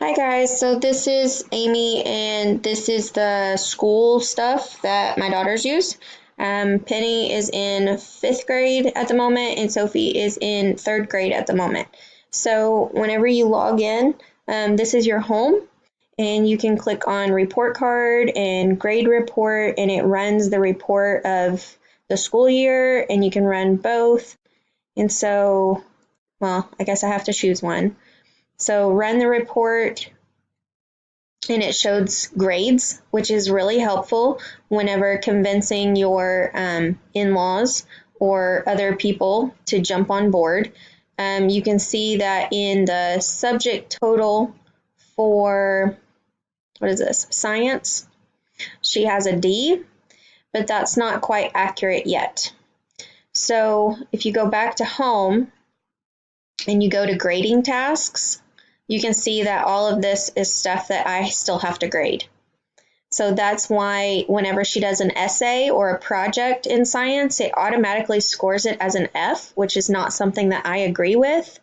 Hi guys, so this is Amy and this is the school stuff that my daughters use. Penny is in fifth grade at the moment and Sophie is in third grade at the moment. So whenever you log in, this is your home and you can click on report card and grade report and it runs the report of the school year and you can run both. And so, well, I guess I have to choose one. So run the report and it shows grades, which is really helpful whenever convincing your in-laws or other people to jump on board. You can see that in the subject total for, what is this, science, she has a D, but that's not quite accurate yet. So if you go back to home and you go to grading tasks, you can see that all of this is stuff that I still have to grade. So that's why whenever she does an essay or a project in science, it automatically scores it as an F, which is not something that I agree with.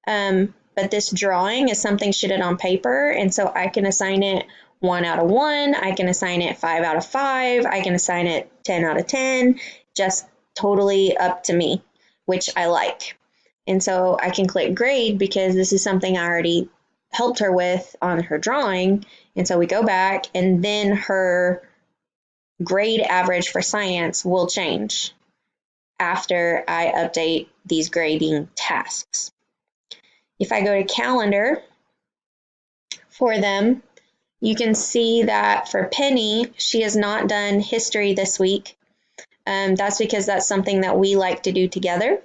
But this drawing is something she did on paper, and so I can assign it 1 out of 1, I can assign it 5 out of 5, I can assign it 10 out of 10, just totally up to me, which I like. And so I can click grade because this is something I already helped her with on her drawing. And so we go back and then her grade average for science will change after I update these grading tasks. If I go to calendar for them, you can see that for Penny, she has not done history this week. That's because that's something that we like to do together.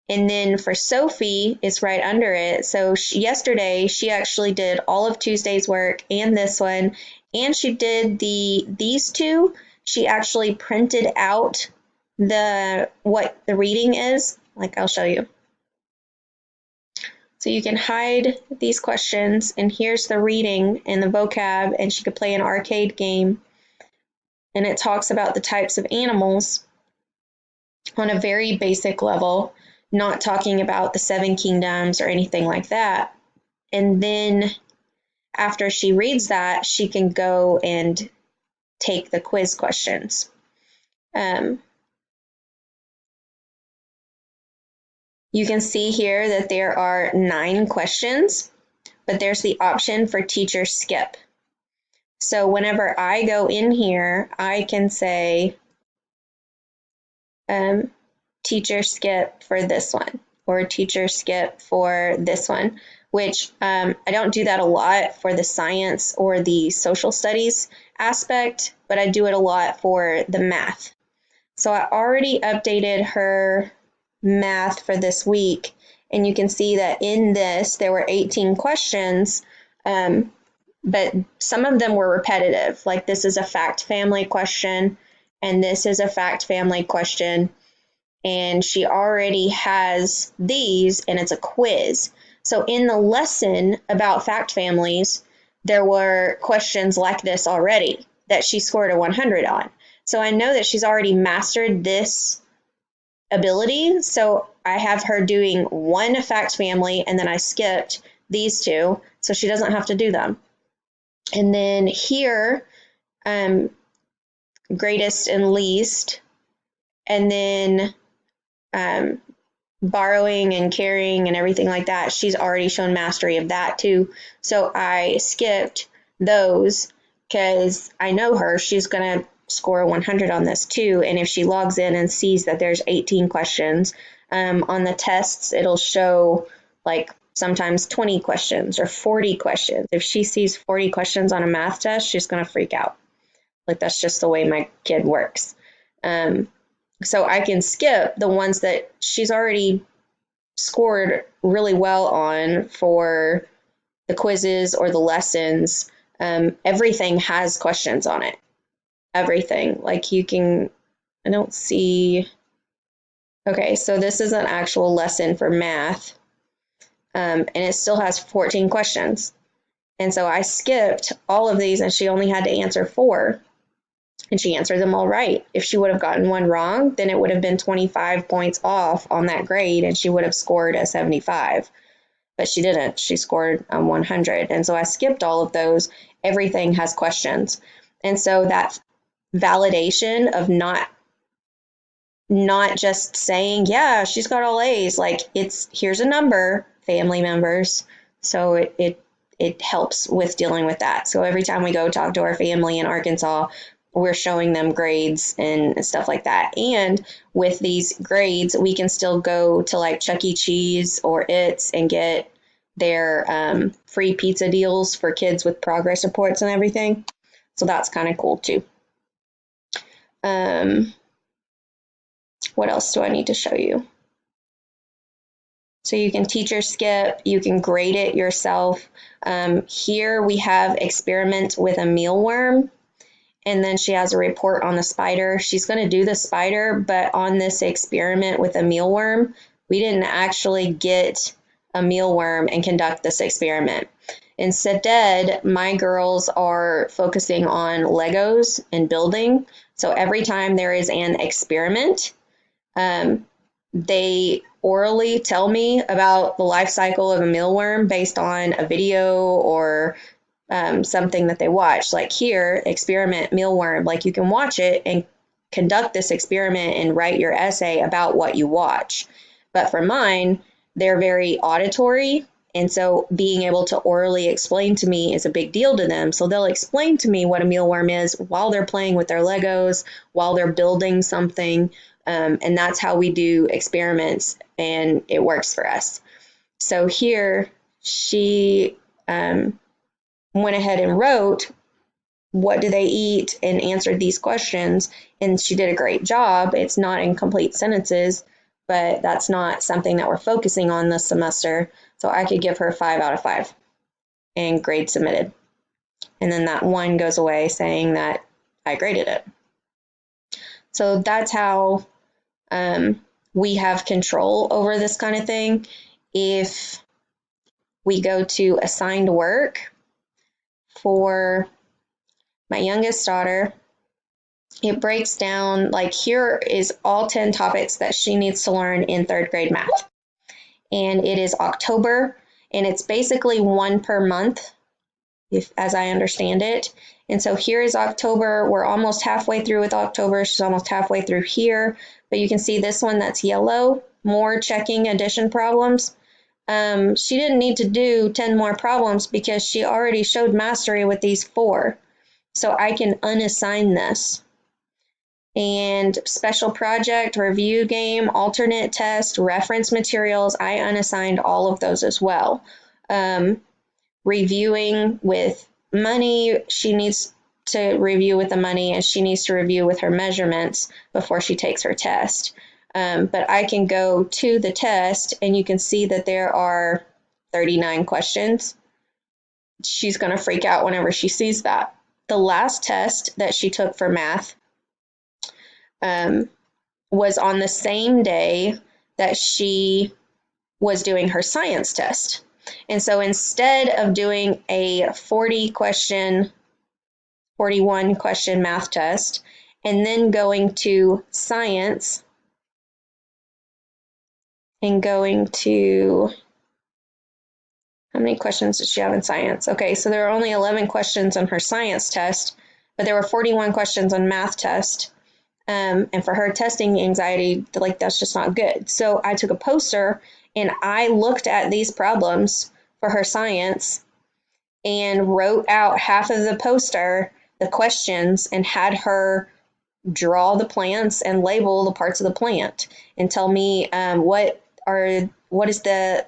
And then for Sophie, it's right under it. So yesterday, she actually did all of Tuesday's work and this one, and she did these two. She actually printed out what the reading is. Like, I'll show you. So you can hide these questions, and here's the reading and the vocab, and she could play an arcade game. And it talks about the types of animals on a very basic level, not talking about the 7 kingdoms or anything like that. And then after she reads that, she can go and take the quiz questions. You can see here that there are 9 questions, but there's the option for teacher skip. So whenever I go in here, I can say teacher skip for this one or teacher skip for this one, which I don't do that a lot for the science or the social studies aspect, but I do it a lot for the math. So I already updated her math for this week, and you can see that in this there were 18 questions, but some of them were repetitive, like this is a fact family question and this is a fact family question, and she already has these and it's a quiz. So in the lesson about fact families, there were questions like this already that she scored a 100 on. So I know that she's already mastered this ability. So I have her doing one fact family and then I skipped these two so she doesn't have to do them. And then here, greatest and least, and then borrowing and carrying and everything like that, she's already shown mastery of that too. So I skipped those because I know her, she's going to score a 100 on this too. And if she logs in and sees that there's 18 questions, on the tests, it'll show like sometimes 20 questions or 40 questions. If she sees 40 questions on a math test, she's going to freak out. Like, that's just the way my kid works. So I can skip the ones that she's already scored really well on for the quizzes or the lessons. Everything has questions on it. Everything. Like you can, I don't see. Okay, so this is an actual lesson for math. And it still has 14 questions. And so I skipped all of these and she only had to answer 4. And she answered them all right. If she would have gotten one wrong, then it would have been 25 points off on that grade and she would have scored a 75. but she didn't. She scored 100. And so I skipped all of those. Everything has questions. And so that validation of not just saying, yeah, she's got all A's, like it's here's a number, family members. So it helps with dealing with that. So every time we go talk to our family in Arkansas, we're showing them grades and stuff like that. And with these grades, we can still go to like Chuck E. Cheese or It's and get their free pizza deals for kids with progress reports and everything. So that's kind of cool too. What else do I need to show you? So you can teacher skip, you can grade it yourself. Here we have experiment with a mealworm, and then she has a report on the spider. She's going to do the spider, but on this experiment with a mealworm, we didn't actually get a mealworm and conduct this experiment. Instead, my girls are focusing on Legos and building. So every time there is an experiment, they orally tell me about the life cycle of a mealworm based on a video or something that they watch. Like here, experiment mealworm, like you can watch it and conduct this experiment and write your essay about what you watch. But for mine, they're very auditory. And so being able to orally explain to me is a big deal to them. So they'll explain to me what a mealworm is while they're playing with their Legos, while they're building something. And that's how we do experiments, and it works for us. So here she went ahead and wrote, what do they eat, and answered these questions, and she did a great job. It's not in complete sentences, but that's not something that we're focusing on this semester. So I could give her 5 out of 5 and grade submitted. And then that 1 goes away saying that I graded it. So that's how we have control over this kind of thing. If we go to assigned work for my youngest daughter, it breaks down, like here is all 10 topics that she needs to learn in 3rd grade math. And it is October, and it's basically 1 per month, as I understand it. And so here is October. We're almost halfway through with October. She's almost halfway through here. But you can see this one that's yellow, more checking addition problems. She didn't need to do 10 more problems because she already showed mastery with these 4. So I can unassign this. And special project, review game, alternate test, reference materials, I unassigned all of those as well. Reviewing with money, she needs to review with the money, and she needs to review with her measurements before she takes her test. But I can go to the test, and you can see that there are 39 questions. She's going to freak out whenever she sees that. The last test that she took for math was on the same day that she was doing her science test. And so instead of doing a 41 question math test and then going to science and going to, how many questions did she have in science? Okay, so there are only 11 questions on her science test, but there were 41 questions on math test. And for her testing anxiety, like that's just not good. So I took a poster and I looked at these problems for her science and wrote out half of the poster, the questions, and had her draw the plants and label the parts of the plant and tell me what is the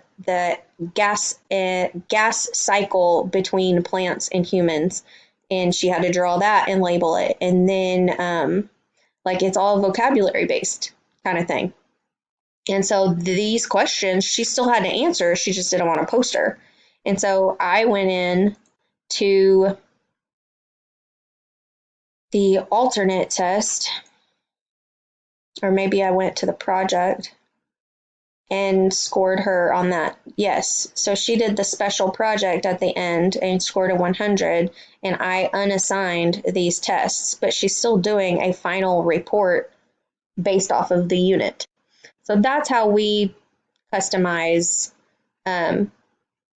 gas cycle between plants and humans. And she had to draw that and label it. And then like it's all vocabulary based kind of thing. And so these questions she still had to answer. She just didn't want a poster. And so I went in to the alternate test, or maybe I went to the project and scored her on that. Yes. So she did the special project at the end and scored a 100, and I unassigned these tests, but she's still doing a final report based off of the unit. So that's how we customize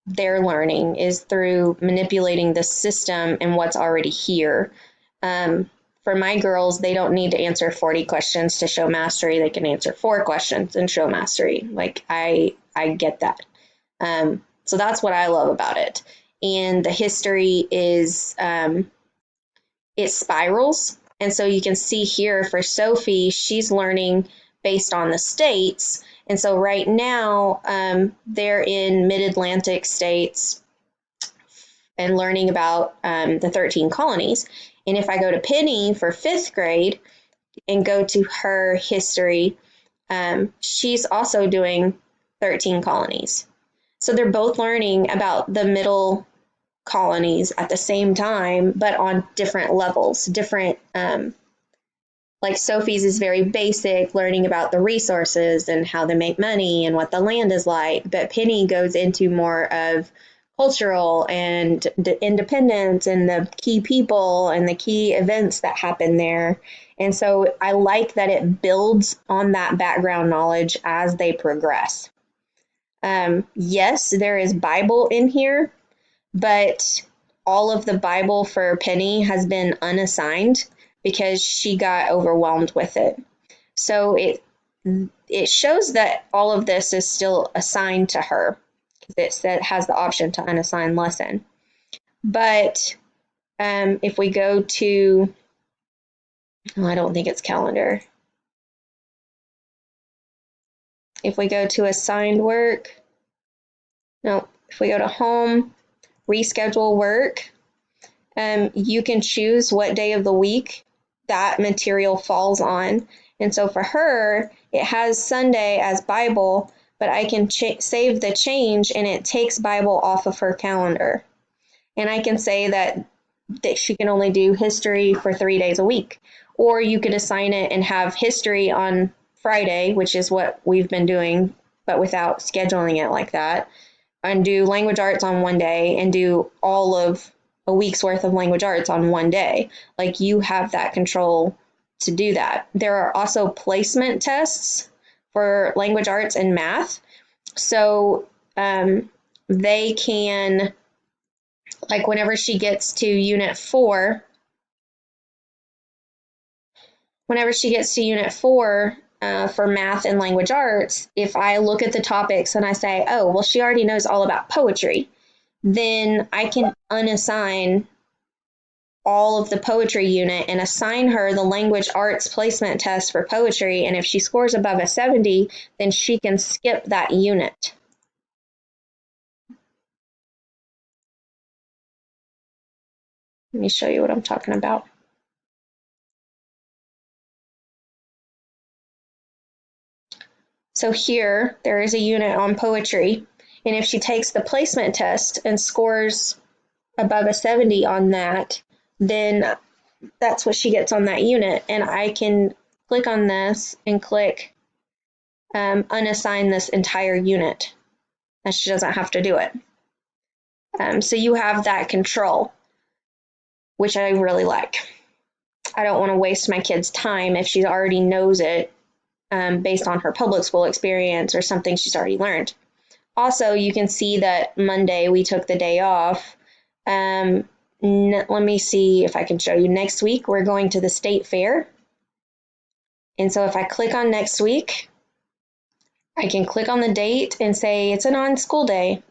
their learning is through manipulating the system and what's already here. For my girls, they don't need to answer 40 questions to show mastery. They can answer 4 questions and show mastery. Like I get that. So that's what I love about it. And the history is it spirals. And so you can see here for Sophie, she's learning based on the states. And so right now, they're in mid-Atlantic states and learning about the 13 colonies. And if I go to Penny for 5th grade and go to her history, she's also doing 13 colonies. So they're both learning about the middle colonies at the same time, but on different levels, different, like Sophie's is very basic, learning about the resources and how they make money and what the land is like. But Penny goes into more of cultural and the independence and the key people and the key events that happen there. And so I like that it builds on that background knowledge as they progress. Yes, there is Bible in here, but all of the Bible for Penny has been unassigned because she got overwhelmed with it. So it shows that all of this is still assigned to her. It has the option to unassign lesson. But if we go to, I don't think it's calendar. If we go to assigned work, no, if we go to home, reschedule work, you can choose what day of the week that material falls on. And so for her, it has Sunday as Bible, but I can save the change and it takes Bible off of her calendar. And I can say that she can only do history for 3 days a week. Or you could assign it and have history on Friday, which is what we've been doing, but without scheduling it like that. And do language arts on one day and do all of a week's worth of language arts on one day. Like you have that control to do that. There are also placement tests for language arts and math. So they can, like whenever she gets to unit 4, for math and language arts, if I look at the topics and I say, oh, well, she already knows all about poetry, then I can unassign all of the poetry unit and assign her the language arts placement test for poetry. And if she scores above a 70, then she can skip that unit. Let me show you what I'm talking about. So here, there is a unit on poetry. And if she takes the placement test and scores above a 70 on that, then that's what she gets on that unit. And I can click on this and click unassign this entire unit. And she doesn't have to do it. So you have that control, which I really like. I don't want to waste my kid's time if she already knows it based on her public school experience or something she's already learned. Also, you can see that Monday we took the day off. Let me see if I can show you. Next week, we're going to the state fair. And so if I click on next week, I can click on the date and say it's a non-school day.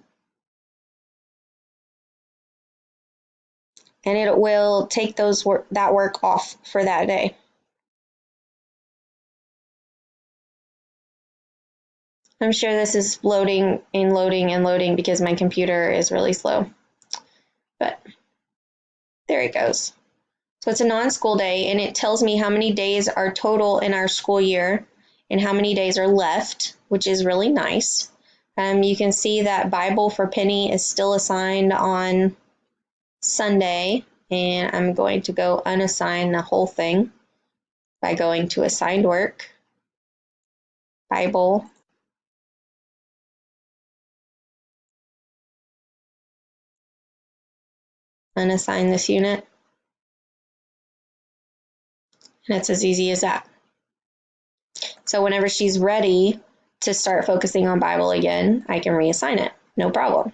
And it will take that work off for that day. I'm sure this is loading and loading and loading because my computer is really slow. But there it goes. So it's a non-school day, and it tells me how many days are total in our school year and how many days are left, which is really nice. You can see that Bible for Penny is still assigned on Sunday, and I'm going to go unassign the whole thing by going to assigned work, Bible, unassign this unit, and it's as easy as that. So whenever she's ready to start focusing on Bible again, I can reassign it, no problem.